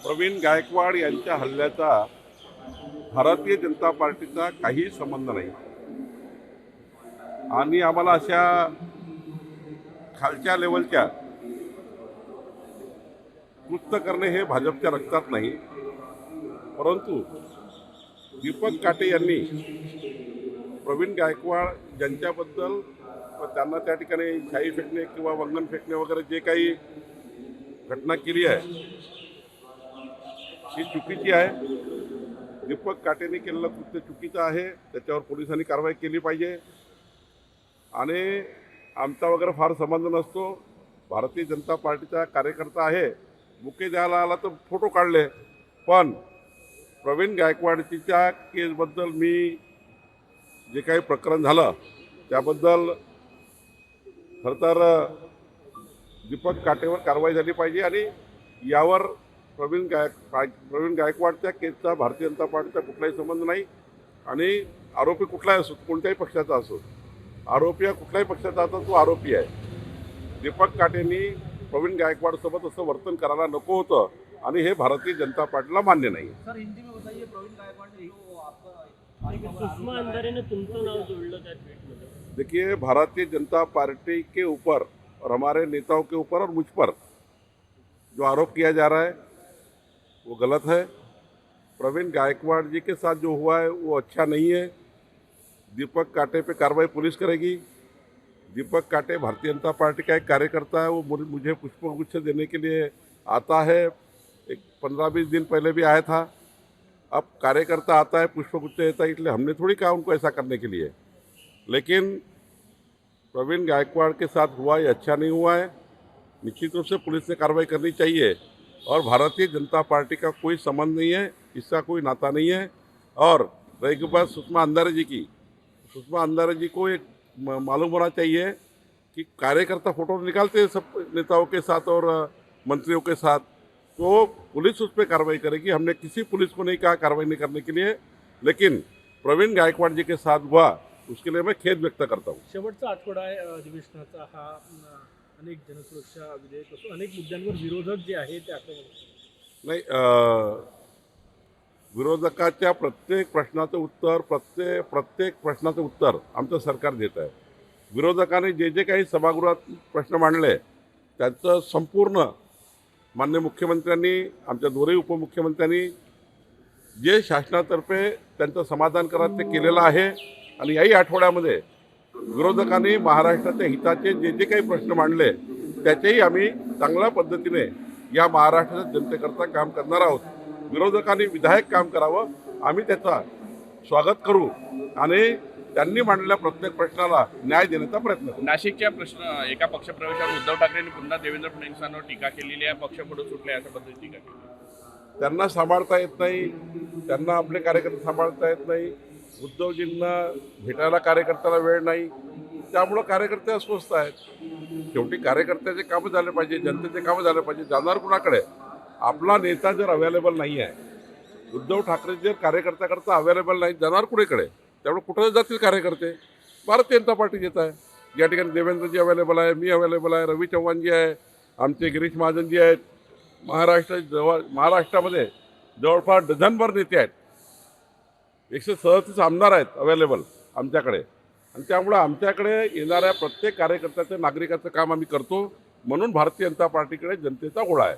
प्रवीण गायकवाड यांच्या हल्ल्याचा भारतीय जनता पार्टीचा काही संबंध नाही आणि आम्हाला अशा खालच्या लेवलच्या कृत्य करणे हे भाजपच्या रक्तात नाही। परंतु दीपक काटे यांनी प्रवीण गायकवाड यांच्याबद्दल त्यांना त्या ठिकाणी शाई फेकणे किंवा वंगण फेकणे वगैरे जे काही घटना केली आहे ही चुकीची आहे। दीपक काटेने केलेलं कृत्य चुकीचं आहे, त्याच्यावर पोलिसांनी कारवाई केली पाहिजे आणि आमचा वगैरे फार संबंध नसतो। भारतीय जनता पार्टीचा कार्यकर्ता आहे, बुके द्यायला आला तर फोटो काढले, पण प्रवीण गायकवाडच्या केसबद्दल मी जे काही प्रकरण झालं त्याबद्दल खरं तर दीपक काटेवर कारवाई झाली पाहिजे आणि यावर प्रवीण गायकवाडच्या केसचा भारतीय जनता पार्टीचा कुठलाही संबंध नाही आणि आरोपी कुठलाही असो, कोणत्याही पक्षाचा असो, आरोपी कुठल्याही पक्षाचा असो तो आरोपी आहे। दीपक काटेंनी प्रवीण गायकवाडसोबत असं वर्तन करायला नको होतं आणि हे भारतीय जनता पार्टीला मान्य नाही। सर हिंदी में बताइए, प्रवीण गायकवाड़ ने जो आपका सुषमा अंधारे ने तुमचं नाव जोड़लं त्या ट्वीटमध्ये। देखिए, भारतीय जनता पार्टी के ऊपर और हमारे नेताओं के ऊपर और मुझ पर जो आरोप किया जा रहा है वो गलत है। प्रवीण गायकवाड़ जी के साथ जो हुआ है वो अच्छा नहीं है। दीपक काटे पे कार्रवाई पुलिस करेगी। दीपक काटे भारतीय जनता पार्टी का एक कार्यकर्ता है, वो मुझे पुष्पगुच्छ देने के लिए आता है। एक 15-20 दिन पहले भी आया था। अब कार्यकर्ता आता है पुष्पगुच्छ देता है, इसलिए हमने थोड़ी कहा उनको ऐसा करने के लिए। लेकिन प्रवीण गायकवाड़ के साथ हुआ ये अच्छा नहीं हुआ है। निश्चित रूप से पुलिस ने कार्रवाई करनी चाहिए और भारतीय जनता पार्टी का कोई संबंध नहीं है, इसका कोई नाता नहीं है। और रही बात सुषमा अंधारे जी की, सुषमा अंधारे जी को एक मालूम होना चाहिए कि कार्यकर्ता फोटो निकालते हैं सब नेताओं के साथ और मंत्रियों के साथ, तो पुलिस उस पर कार्रवाई करेगी। हमने किसी पुलिस को नहीं कहा कार्रवाई नहीं करने के लिए, लेकिन प्रवीण गायकवाड़ जी के साथ हुआ उसके लिए मैं खेद व्यक्त करता हूँ। शेवटचा आठवडा आहे अधिवेशनाचा हा। अनेक जनसुरक्षा विधेयक असो, अनेक मुद्द्यांवर विरोधक जे आहे ते आक्रमक नाही, विरोधकाच्या प्रत्येक प्रश्नाचं उत्तर आमचं सरकार देत आहे। विरोधकांनी जे काही सभागृहात प्रश्न मांडले त्याचं संपूर्ण माननीय मुख्यमंत्र्यांनी, आमच्या दोन्ही उपमुख्यमंत्र्यांनी जे शासनातर्फे त्यांचं समाधान करत ते केलेलं आहे आणि याही आठवड्यामध्ये विरोधकांनी महाराष्ट्राच्या हिताचे जे काही प्रश्न मांडले त्याचेही आम्ही चांगल्या पद्धतीने या महाराष्ट्राच्या जनतेकरता काम करणार आहोत। विरोधकांनी विधायक काम करावं, आम्ही त्याचा स्वागत करू आणि त्यांनी मांडलेल्या प्रत्येक प्रश्नाला न्याय देण्याचा प्रयत्न करू। नाशिकच्या एका पक्षप्रवेशावर उद्धव ठाकरेंनी पुन्हा देवेंद्र फडणवीसांवर टीका केलेली आहे, पक्ष पुढे सुटले अशा पद्धतीची टीका केली। त्यांना सांभाळता येत नाही, त्यांना आपले कार्यकर्ते सांभाळता येत नाही, उद्धवजींना भेटायला कार्यकर्त्याला वेळ नाही, त्यामुळं कार्यकर्ते अस्वस्थ आहेत। शेवटी कार्यकर्त्याचे कामं झाले पाहिजे, जनतेचे कामं झाले पाहिजे, जाणार कुणाकडे? आपला नेता जर अवेलेबल नाही आहे, उद्धव ठाकरे जर कार्यकर्त्याकरता अवेलेबल नाही, जाणार कुणीकडे? त्यामुळे कुठं जातील कार्यकर्ते? भारतीय जनता पार्टी येत आहे। या ठिकाणी देवेंद्रजी अवेलेबल आहे, मी अवेलेबल आहे, रवी चव्हाणजी आहे, आमचे गिरीश महाजनजी आहेत। महाराष्ट्रामध्ये जवळपास डझनभर नेते आहेत, 137 आमदार आहेत अवेलेबल आमच्याकडे आणि त्यामुळे आमच्याकडे येणाऱ्या प्रत्येक कार्यकर्त्याचं, नागरिकाचं काम आम्ही करतो। म्हणून भारतीय जनता पार्टीकडे जनतेचा ओढा आहे।